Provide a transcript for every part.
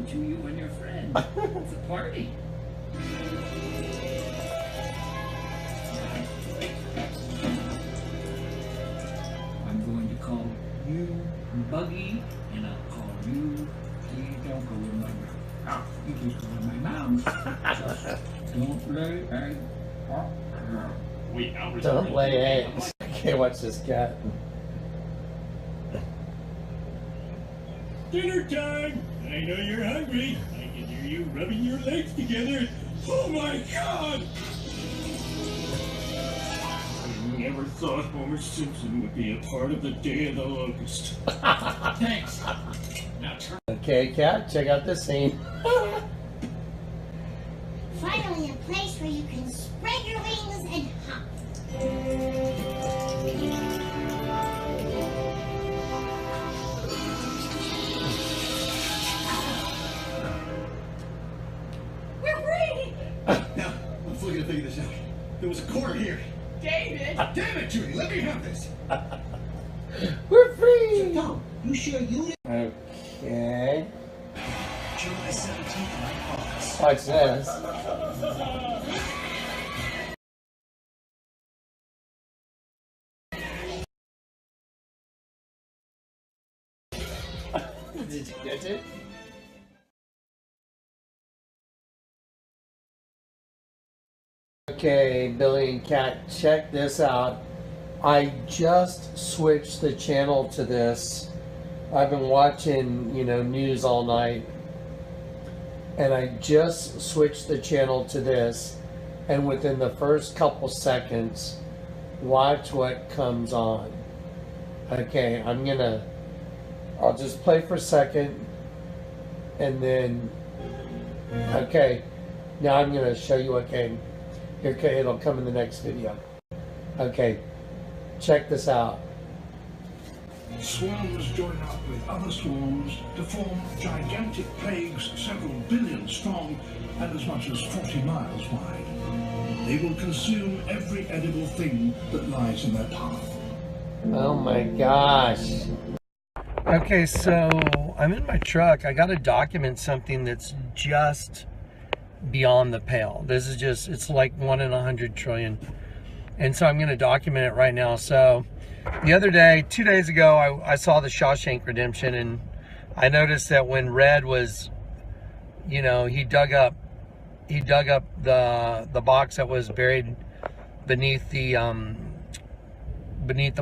to you and your friends. It's a party. I'm going to call you Buggy, and I'll call you. Please don't go in my mouth. You just go in my mouth. Just don't lay eggs. Don't lay eggs. I can't watch this cat. Dinner time! I know you're hungry. I can hear you rubbing your legs together. Oh my God! I never thought Homer Simpson would be a part of the Day of the Locust. Thanks. Now turn. Okay, cat, check out this scene. Finally, a place where you can spread your wings and hop. We're free! Now, I'm fully gonna figure this out. There was a corner here. David! Damn it, Judy, let me have this. We're free! No, you share unit. Okay. July 17th, my office. Watch this. Did you get it? Okay, Billy and Kat, check this out. I just switched the channel to this. I've been watching, news all night. And I just switched the channel to this. And within the first couple seconds, watch what comes on. Okay, I'll just play for a second. And then, okay, now I'm gonna show you what came. Okay, it'll come in the next video. Okay, check this out. Swarms join up with other swarms to form gigantic plagues several billion strong and as much as 40 miles wide. They will consume every edible thing that lies in their path. Oh my gosh. Okay, so I'm in my truck. I got to document something that's just beyond the pale. This is just, it's like 1 in 100 trillion. And so I'm going to document it right now. So the other day, 2 days ago, I saw the Shawshank Redemption, and I noticed that when Red was, he dug up the box that was buried beneath the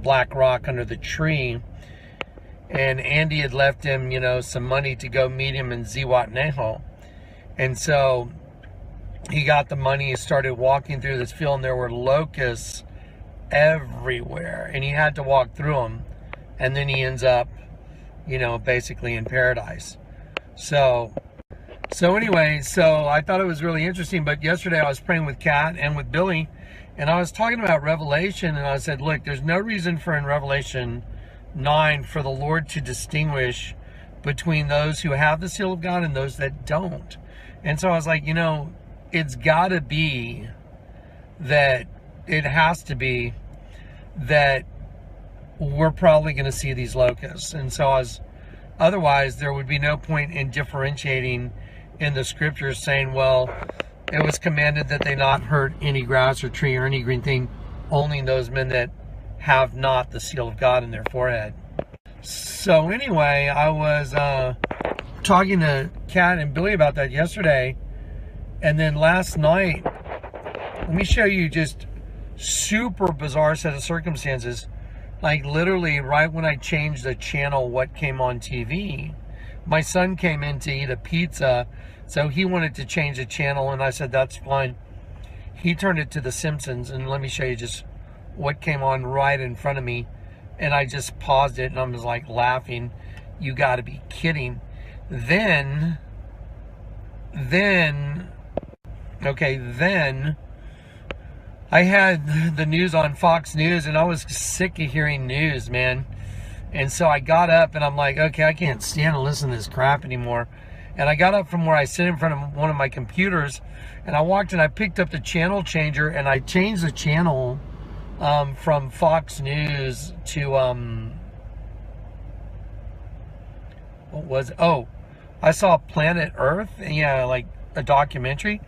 black rock under the tree, and Andy had left him, some money to go meet him in Zihuatanejo. And so he got the money, he started walking through this field, and there were locusts everywhere, and he had to walk through them, and then he ends up, basically in paradise. So anyway, I thought it was really interesting. But yesterday I was praying with Kat and with Billy, and I was talking about Revelation, and I said, look, there's no reason for in Revelation 9 for the Lord to distinguish between those who have the seal of God and those that don't. And so I was like, it's got to be that, it has to be that we're probably going to see these locusts. And so otherwise there would be no point in differentiating in the scriptures saying, well, it was commanded that they not hurt any grass or tree or any green thing, only those men that have not the seal of God in their forehead. So anyway, I was talking to Kat and Billy about that yesterday. And then last night, let me show you just super bizarre set of circumstances. Like literally right when I changed the channel, what came on TV, my son came in to eat a pizza. So he wanted to change the channel, and I said, that's fine. He turned it to The Simpsons, and let me show you just what came on right in front of me. And I just paused it, and I was like laughing. You got to be kidding. Then I had the news on Fox News, and I was sick of hearing news, man. And so I got up, and I'm like, okay, I can't stand to listen to this crap anymore. And I got up from where I sit in front of one of my computers, and I walked and I picked up the channel changer, and I changed the channel from Fox News to I saw Planet Earth, yeah, like a documentary,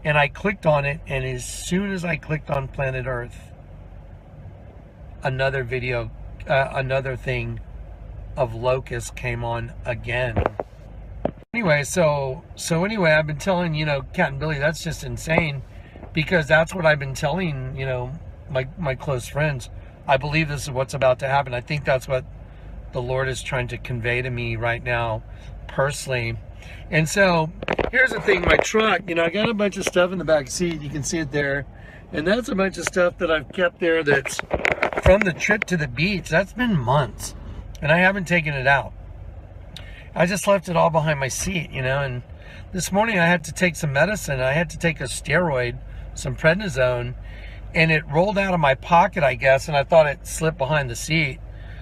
and I clicked on it, and as soon as I clicked on Planet Earth, another video, another thing of locusts came on again. Anyway, so anyway, I've been telling, Cat and Billy, that's just insane, because that's what I've been telling, my close friends. I believe this is what's about to happen. I think that's what the Lord is trying to convey to me right now, personally. And so, here's the thing, my truck, I got a bunch of stuff in the back seat, you can see it there, and that's a bunch of stuff that I've kept there that's from the trip to the beach. That's been months, and I haven't taken it out. I just left it all behind my seat, and this morning I had to take some medicine. I had to take a steroid, some prednisone, and it rolled out of my pocket, I guess, and I thought it slipped behind the seat.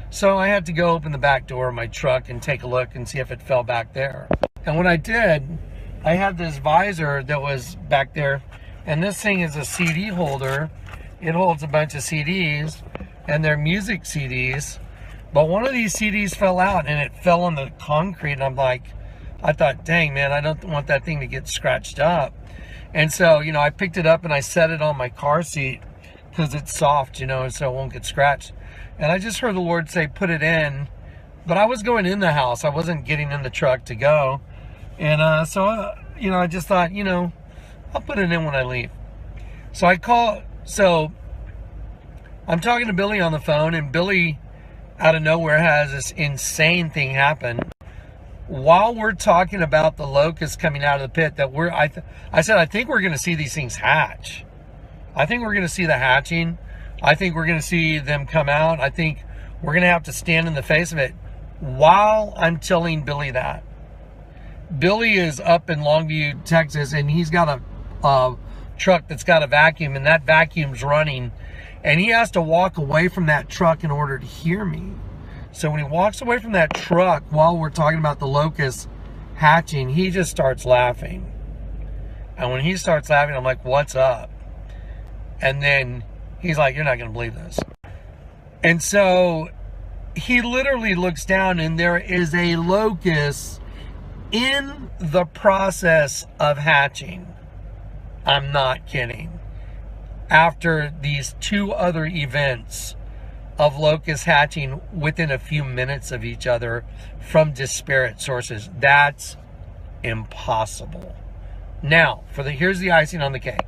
So I had to go open the back door of my truck and take a look and see if it fell back there. And when I did, I had this visor that was back there, and this thing is a CD holder. It holds a bunch of CDs, and they're music CDs. But one of these CDs fell out, and it fell on the concrete, and I thought, dang, man, I don't want that thing to get scratched up. And so, I picked it up and I set it on my car seat because it's soft, so it won't get scratched. And I just heard the Lord say, put it in. But I was going in the house. I wasn't getting in the truck to go. And I just thought, I'll put it in when I leave. So I'm talking to Billy on the phone, and Billy, out of nowhere, has this insane thing happen. While we're talking about the locusts coming out of the pit, I said, I think we're going to see these things hatch. I think we're going to see the hatching. I think we're going to see them come out. I think we're going to have to stand in the face of it. While I'm telling Billy that, Billy is up in Longview, Texas, and he's got a truck that's got a vacuum, and that vacuum's running, and he has to walk away from that truck in order to hear me. So when he walks away from that truck while we're talking about the locusts hatching, he just starts laughing. And when he starts laughing, I'm like, what's up? And then he's like, you're not going to believe this. And so he literally looks down, and there is a locust in the process of hatching. I'm not kidding. After these two other events of locusts hatching within a few minutes of each other from disparate sources, that's impossible. Now, here's the icing on the cake.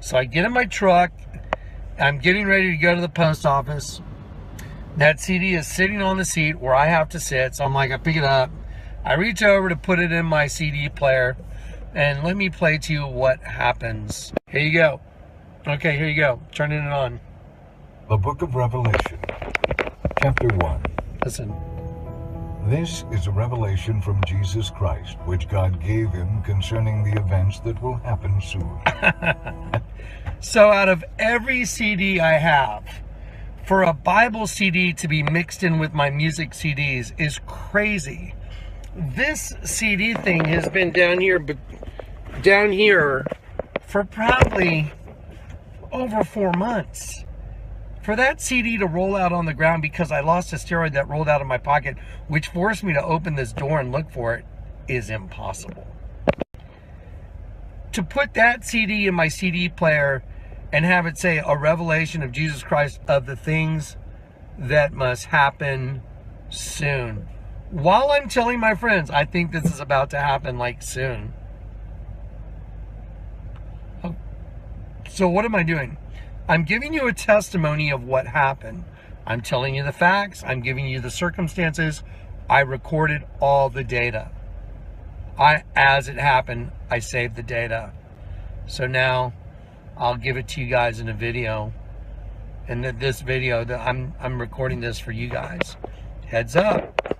So I get in my truck. I'm getting ready to go to the post office. That CD is sitting on the seat where I have to sit. So I'm like, I pick it up. I reach over to put it in my CD player. And let me play to you what happens. Here you go. Okay, here you go. Turning it on. The Book of Revelation, Chapter 1. Listen. This is a revelation from Jesus Christ, which God gave him concerning the events that will happen soon. So out of every CD I have, for a Bible CD to be mixed in with my music CDs is crazy. This CD thing has been down here for probably over 4 months. For that CD to roll out on the ground because I lost a steroid that rolled out of my pocket, which forced me to open this door and look for it, is impossible. To put that CD in my CD player and have it say a revelation of Jesus Christ of the things that must happen soon. While I'm telling my friends, I think this is about to happen like soon. So what am I doing? I'm giving you a testimony of what happened. I'm telling you the facts. I'm giving you the circumstances. I recorded all the data. As it happened, I saved the data. So now I'll give it to you guys in a video. And this video, I'm recording this for you guys. Heads up.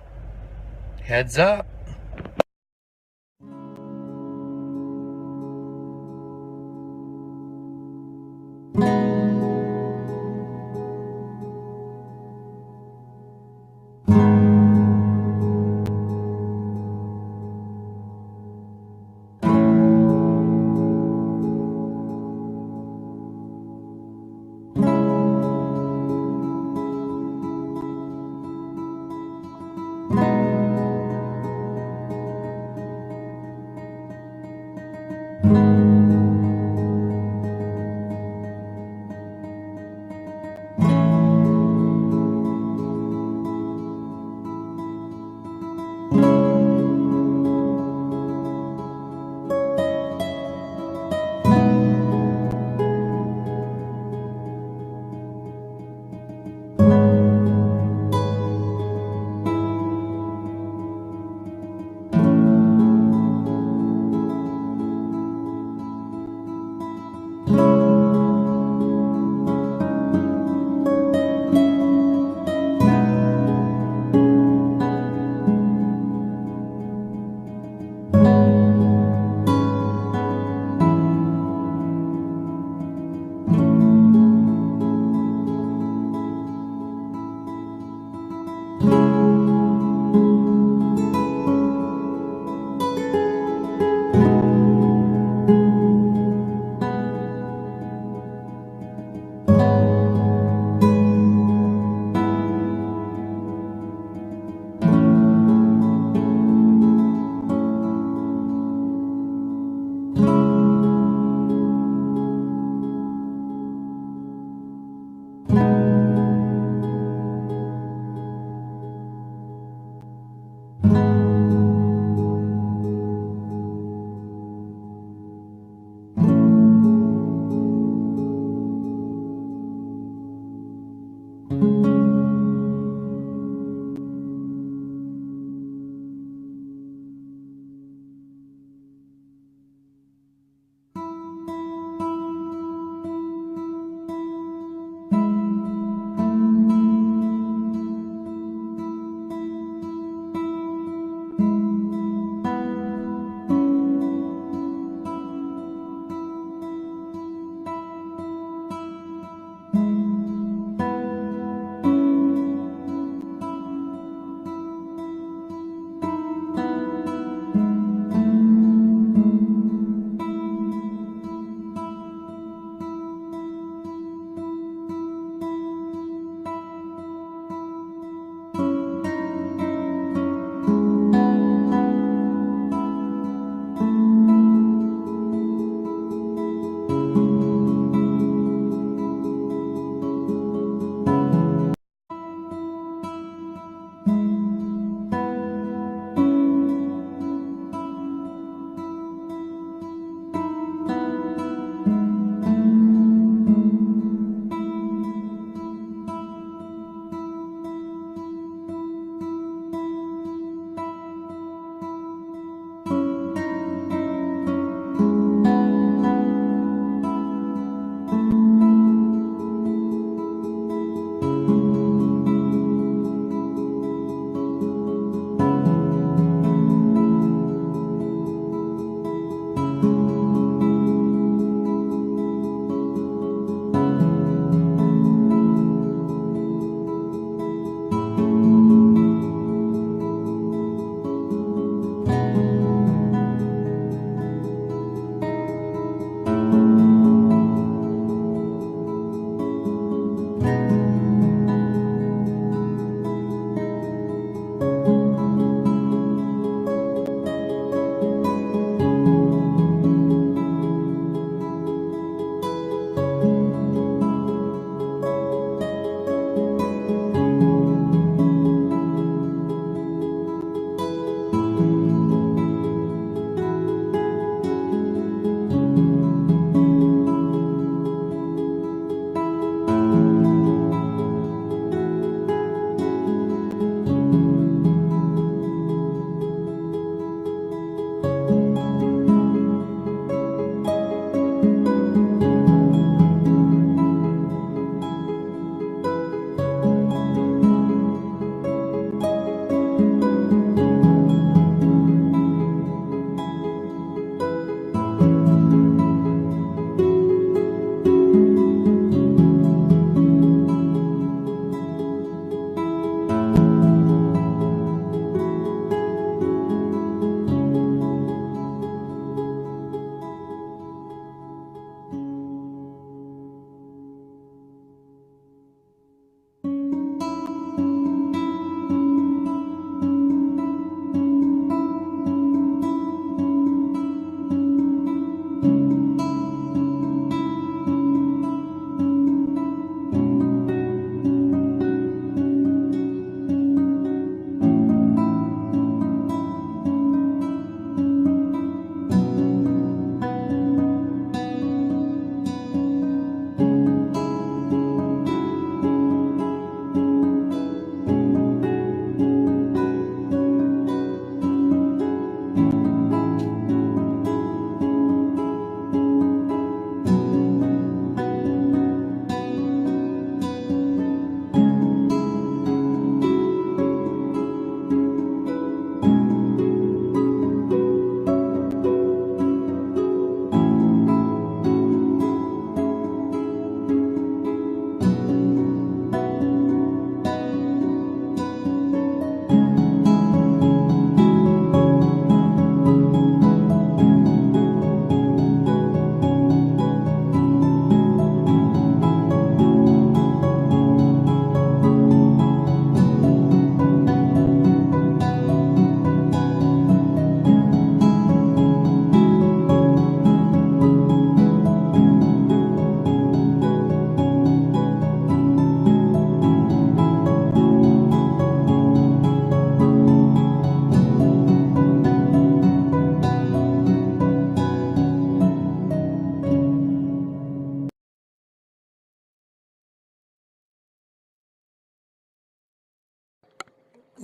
Heads up.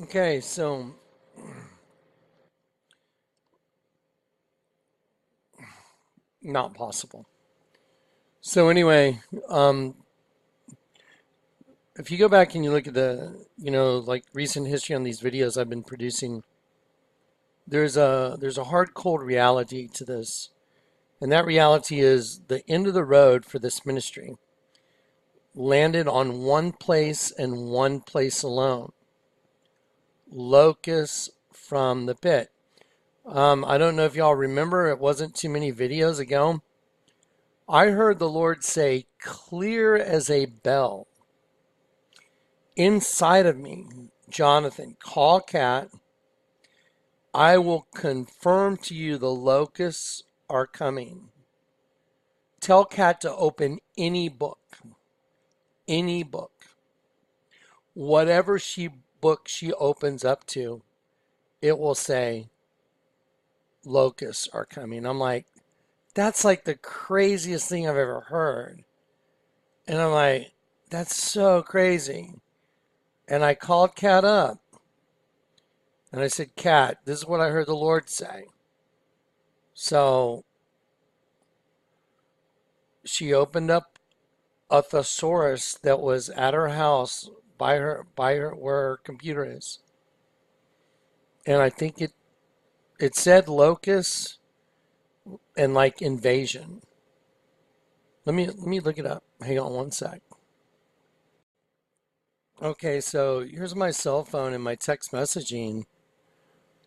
Okay, so not possible. So anyway, if you go back and you look at the, like recent history on these videos I've been producing, there's a hard, cold reality to this. And that reality is the end of the road for this ministry landed on one place and one place alone. Locusts from the pit. I don't know if y'all remember, it wasn't too many videos ago. I heard the Lord say, clear as a bell, inside of me, Jonathan, call Kat. I will confirm to you the locusts are coming. Tell Kat to open any book. Any book. Whatever book she opens up to, it will say, locusts are coming. I'm like, that's like the craziest thing I've ever heard. And I'm like, that's so crazy. And I called Kat up. And I said, Kat, this is what I heard the Lord say. So she opened up a thesaurus that was at her house by her where her computer is. And I think it said locusts and like invasion. Let me look it up. Hang on one sec. Okay, so here's my cell phone and my text messaging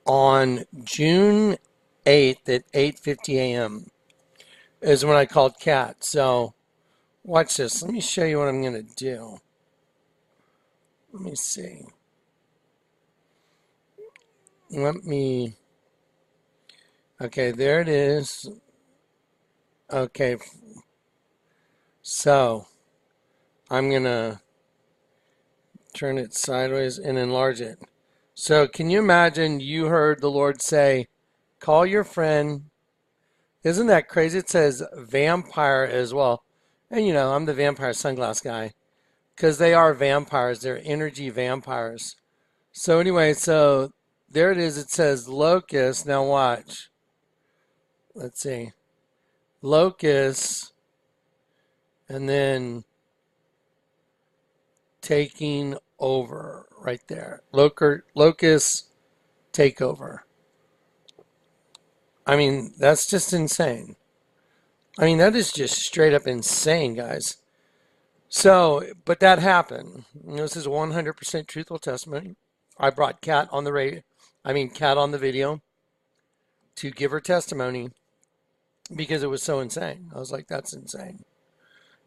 on June 8th at 8:50 a.m. is when I called Kat. So watch this. Let me show you what I'm going to do. Let me see. Okay, there it is. Okay, so I'm going to turn it sideways and enlarge it. So can you imagine you heard the Lord say, call your friend. Isn't that crazy? It says vampire as well. And I'm the vampire sunglass guy because they are vampires. They're energy vampires. So anyway, so there it is. It says locust. Now watch. Let's see. Locust. And then taking over right there. Locust takeover. I mean, that's just insane. I mean, that is just straight up insane, guys. So, but that happened. This is 100% truthful testimony. I brought Kat on the video to give her testimony because it was so insane. I was like, that's insane.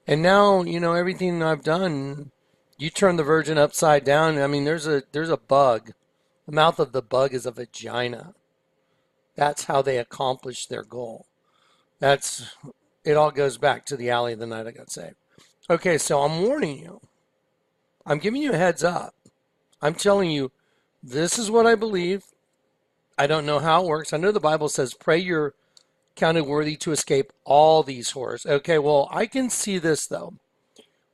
And now, everything I've done, you turn the virgin upside down. I mean, there's a bug. The mouth of the bug is a vagina. That's how they accomplish their goal. It all goes back to the alley the night I got saved. Okay, so I'm warning you. I'm giving you a heads up. I'm telling you, this is what I believe. I don't know how it works. I know the Bible says, pray you're counted worthy to escape all these horrors. Okay, well, I can see this, though.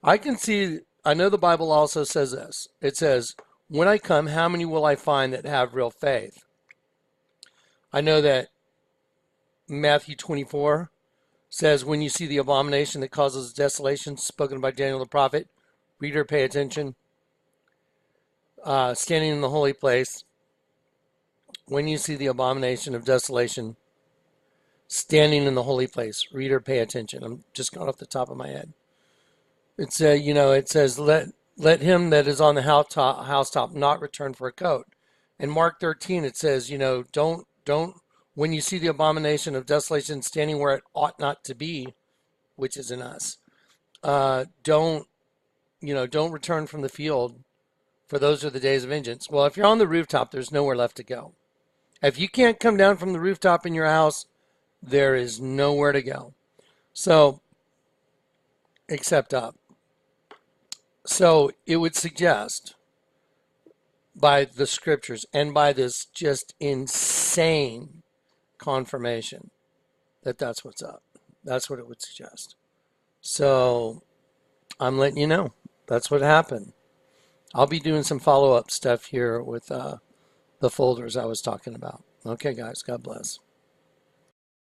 I know the Bible also says this. It says, when I come, how many will I find that have real faith? I know that Matthew 24 says, when you see the abomination that causes desolation, spoken by Daniel the prophet, reader, pay attention, standing in the holy place, when you see the abomination of desolation, standing in the holy place, reader, pay attention. I'm just going off the top of my head. It says, let him that is on the housetop not return for a coat. In Mark 13, it says, don't, when you see the abomination of desolation standing where it ought not to be, which is in us, don't return from the field, for those are the days of vengeance. Well, if you're on the rooftop, there's nowhere left to go. If you can't come down from the rooftop in your house, there is nowhere to go. So, except up. So, it would suggest by the scriptures and by this just insane confirmation that that's what's up. That's what it would suggest. So I'm letting you know that's what happened. I'll be doing some follow-up stuff here with the folders I was talking about. Okay, guys, God bless.